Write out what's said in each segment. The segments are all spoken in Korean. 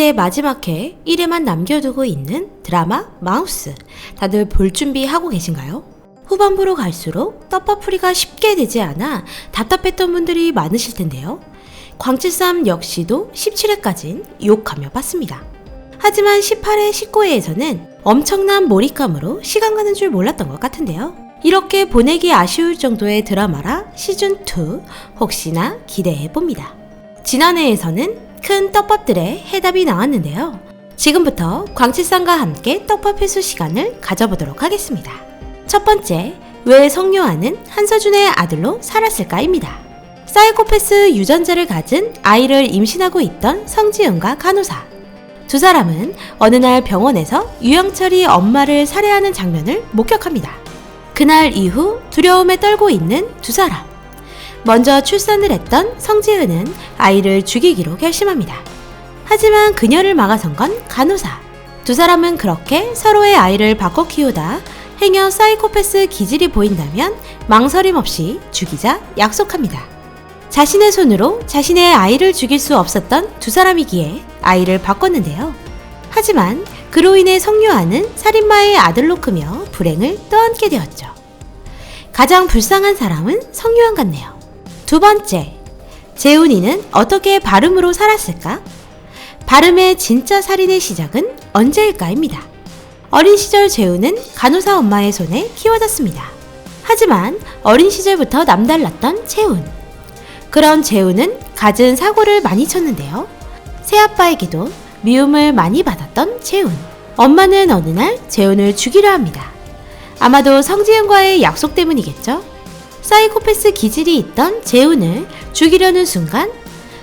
이제 마지막 회 1회만 남겨두고 있는 드라마 마우스. 다들 볼 준비하고 계신가요? 후반부로 갈수록 떡밥풀이가 쉽게 되지 않아 답답했던 분들이 많으실 텐데요. 광칠삼 역시도 17회까진 욕하며 봤습니다. 하지만 18회, 19회에서는 엄청난 몰입감으로 시간 가는 줄 몰랐던 것 같은데요. 이렇게 보내기 아쉬울 정도의 드라마라 시즌2 혹시나 기대해봅니다. 지난해에서는 큰 떡밥들의 해답이 나왔는데요. 지금부터 광칠삼과 함께 떡밥 회수 시간을 가져보도록 하겠습니다. 첫 번째, 왜 성요한은 한서준의 아들로 살았을까입니다. 사이코패스 유전자를 가진 아이를 임신하고 있던 성지은과 간호사. 두 사람은 어느 날 병원에서 유영철이 엄마를 살해하는 장면을 목격합니다. 그날 이후 두려움에 떨고 있는 두 사람. 먼저 출산을 했던 성지은은 아이를 죽이기로 결심합니다. 하지만 그녀를 막아선 건 간호사. 두 사람은 그렇게 서로의 아이를 바꿔 키우다 행여 사이코패스 기질이 보인다면 망설임 없이 죽이자 약속합니다. 자신의 손으로 자신의 아이를 죽일 수 없었던 두 사람이기에 아이를 바꿨는데요. 하지만 그로 인해 성요한은 살인마의 아들로 크며 불행을 떠안게 되었죠. 가장 불쌍한 사람은 성요한 같네요. 두 번째, 재훈이는 어떻게 발음으로 살았을까? 발음의 진짜 살인의 시작은 언제일까입니다. 어린 시절 재훈은 간호사 엄마의 손에 키워졌습니다. 하지만 어린 시절부터 남달랐던 재훈. 그런 재훈은 갖은 사고를 많이 쳤는데요. 새아빠에게도 미움을 많이 받았던 재훈. 엄마는 어느 날 재훈을 죽이려 합니다. 아마도 성지은과의 약속 때문이겠죠? 사이코패스 기질이 있던 재훈을 죽이려는 순간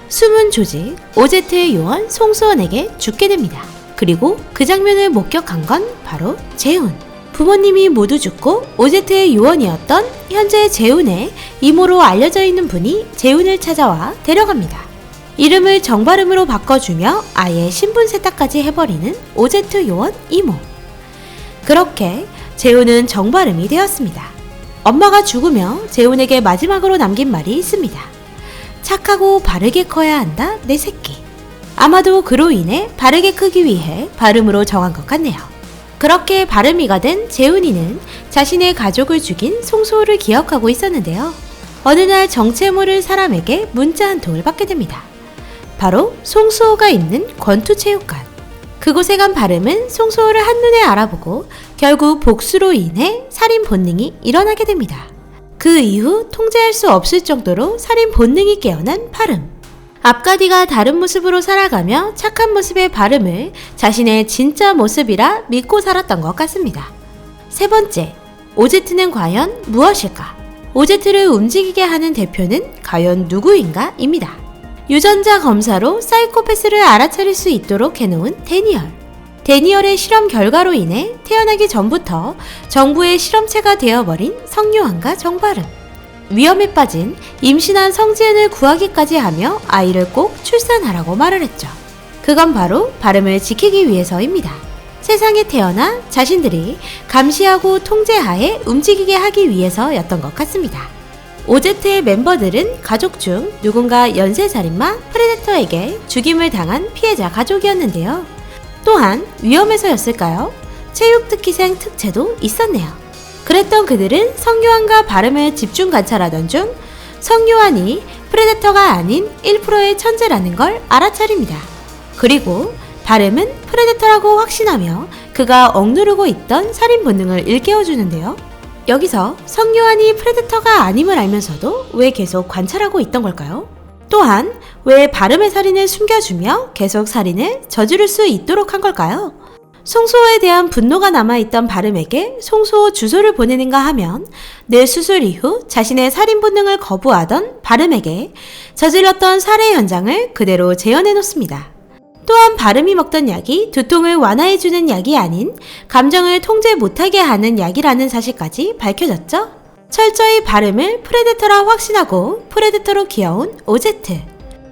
숨은 조직 OZ의 요원 송수원에게 죽게 됩니다. 그리고 그 장면을 목격한 건 바로 재훈. 부모님이 모두 죽고 OZ의 요원이었던 현재 재훈의 이모로 알려져 있는 분이 재훈을 찾아와 데려갑니다. 이름을 정발음으로 바꿔주며 아예 신분 세탁까지 해버리는 OZ 요원 이모. 그렇게 재훈은 정발음이 되었습니다. 엄마가 죽으며 재훈에게 마지막으로 남긴 말이 있습니다. 착하고 바르게 커야 한다, 내 새끼. 아마도 그로 인해 바르게 크기 위해 발음으로 정한 것 같네요. 그렇게 발음이가 된 재훈이는 자신의 가족을 죽인 송수호를 기억하고 있었는데요. 어느 날 정체 모를 사람에게 문자 한 통을 받게 됩니다. 바로 송수호가 있는 권투체육관. 그곳에 간 발음은 송수호를 한눈에 알아보고 결국 복수로 인해 살인 본능이 일어나게 됩니다. 그 이후 통제할 수 없을 정도로 살인 본능이 깨어난 발음. 앞가디가 다른 모습으로 살아가며 착한 모습의 발음을 자신의 진짜 모습이라 믿고 살았던 것 같습니다. 세 번째, OZ는 과연 무엇일까? OZ를 움직이게 하는 대표는 과연 누구인가? 입니다. 유전자 검사로 사이코패스를 알아차릴 수 있도록 해놓은 데니얼. 데니얼의 실험 결과로 인해 태어나기 전부터 정부의 실험체가 되어버린 성요한과 정발음. 위험에 빠진 임신한 성지은을 구하기까지 하며 아이를 꼭 출산하라고 말을 했죠. 그건 바로 발음을 지키기 위해서입니다. 세상에 태어나 자신들이 감시하고 통제하에 움직이게 하기 위해서였던 것 같습니다. OZ의 멤버들은 가족 중 누군가 연쇄살인마 프레데터에게 죽임을 당한 피해자 가족이었는데요. 또한 위험해서였을까요? 체육특기생 특채도 있었네요. 그랬던 그들은 성요한과 발음을 집중 관찰하던 중 성요한이 프레데터가 아닌 1%의 천재라는 걸 알아차립니다. 그리고 발음은 프레데터라고 확신하며 그가 억누르고 있던 살인 본능을 일깨워주는데요. 여기서 성요한이 프레데터가 아님을 알면서도 왜 계속 관찰하고 있던 걸까요? 또한 왜 발음의 살인을 숨겨주며 계속 살인을 저지를 수 있도록 한 걸까요? 송수호에 대한 분노가 남아있던 발음에게 송수호 주소를 보내는가 하면 뇌 수술 이후 자신의 살인 본능을 거부하던 발음에게 저질렀던 살해 현장을 그대로 재현해 놓습니다. 또한 발음이 먹던 약이 두통을 완화해주는 약이 아닌 감정을 통제 못하게 하는 약이라는 사실까지 밝혀졌죠? 철저히 발음을 프레데터라 확신하고 프레데터로 귀여운 OZ.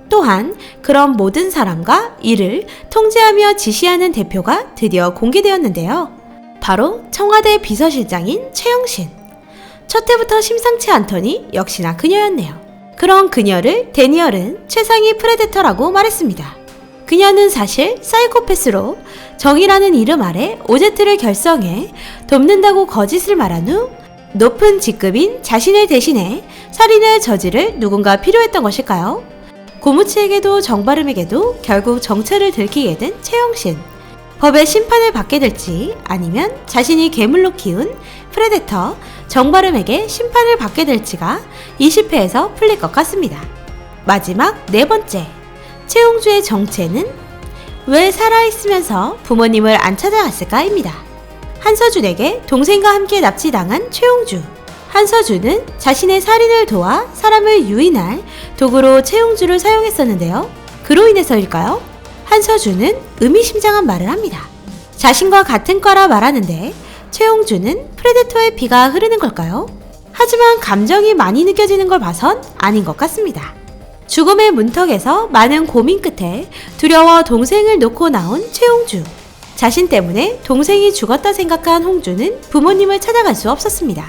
또한 그런 모든 사람과 이를 통제하며 지시하는 대표가 드디어 공개되었는데요. 바로 청와대 비서실장인 최영신. 첫 해부터 심상치 않더니 역시나 그녀였네요. 그런 그녀를 데니얼은 최상위 프레데터라고 말했습니다. 그녀는 사실 사이코패스로 정의라는 이름 아래 오제트를 결성해 돕는다고 거짓을 말한 후 높은 직급인 자신을 대신해 살인을 저지를 누군가 필요했던 것일까요? 고무치에게도 정바름에게도 결국 정체를 들키게 된 최영신. 법의 심판을 받게 될지 아니면 자신이 괴물로 키운 프레데터 정바름에게 심판을 받게 될지가 20회에서 풀릴 것 같습니다. 마지막 네 번째, 최홍주의 정체는 왜 살아있으면서 부모님을 안 찾아갔을까입니다. 한서준에게 동생과 함께 납치당한 최홍주. 한서준은 자신의 살인을 도와 사람을 유인할 도구로 최홍주를 사용했었는데요. 그로 인해서일까요? 한서준은 의미심장한 말을 합니다. 자신과 같은 과라 말하는데 최홍주는 프레데터의 피가 흐르는 걸까요? 하지만 감정이 많이 느껴지는 걸 봐선 아닌 것 같습니다. 죽음의 문턱에서 많은 고민 끝에 두려워 동생을 놓고 나온 최홍주. 자신 때문에 동생이 죽었다 생각한 홍주는 부모님을 찾아갈 수 없었습니다.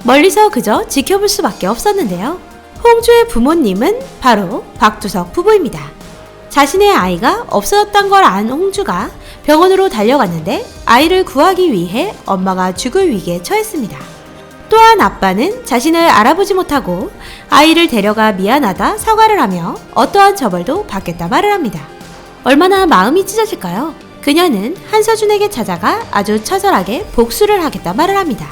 멀리서 그저 지켜볼 수밖에 없었는데요. 홍주의 부모님은 바로 박두석 부부입니다. 자신의 아이가 없어졌던 걸 안 홍주가 병원으로 달려갔는데 아이를 구하기 위해 엄마가 죽을 위기에 처했습니다. 또한 아빠는 자신을 알아보지 못하고 아이를 데려가 미안하다 사과를 하며 어떠한 처벌도 받겠다 말을 합니다. 얼마나 마음이 찢어질까요? 그녀는 한서준에게 찾아가 아주 처절하게 복수를 하겠다 말을 합니다.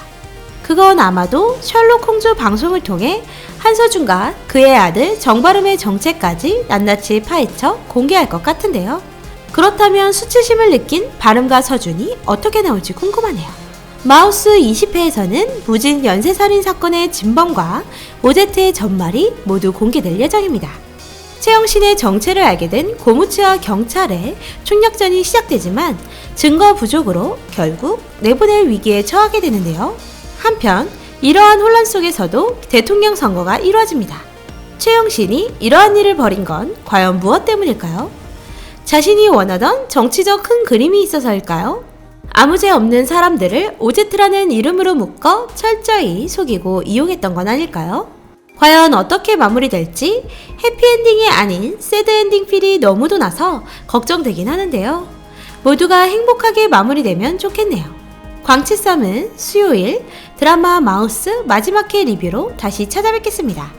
그건 아마도 셜록 홈즈 방송을 통해 한서준과 그의 아들 정바름의 정체까지 낱낱이 파헤쳐 공개할 것 같은데요. 그렇다면 수치심을 느낀 바름과 서준이 어떻게 나올지 궁금하네요. 마우스 20회에서는 무진 연쇄살인 사건의 진범과 오제트의 전말이 모두 공개될 예정입니다. 최영신의 정체를 알게 된 고무치와 경찰의 총력전이 시작되지만 증거 부족으로 결국 내보낼 위기에 처하게 되는데요. 한편 이러한 혼란 속에서도 대통령 선거가 이루어집니다. 최영신이 이러한 일을 벌인 건 과연 무엇 때문일까요? 자신이 원하던 정치적 큰 그림이 있어서일까요? 아무 죄 없는 사람들을 오제트라는 이름으로 묶어 철저히 속이고 이용했던 건 아닐까요? 과연 어떻게 마무리될지 해피엔딩이 아닌 새드엔딩 필이 너무도 나서 걱정되긴 하는데요. 모두가 행복하게 마무리되면 좋겠네요. 광치썸은 수요일 드라마 마우스 마지막 회 리뷰로 다시 찾아뵙겠습니다.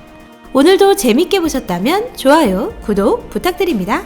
오늘도 재밌게 보셨다면 좋아요, 구독 부탁드립니다.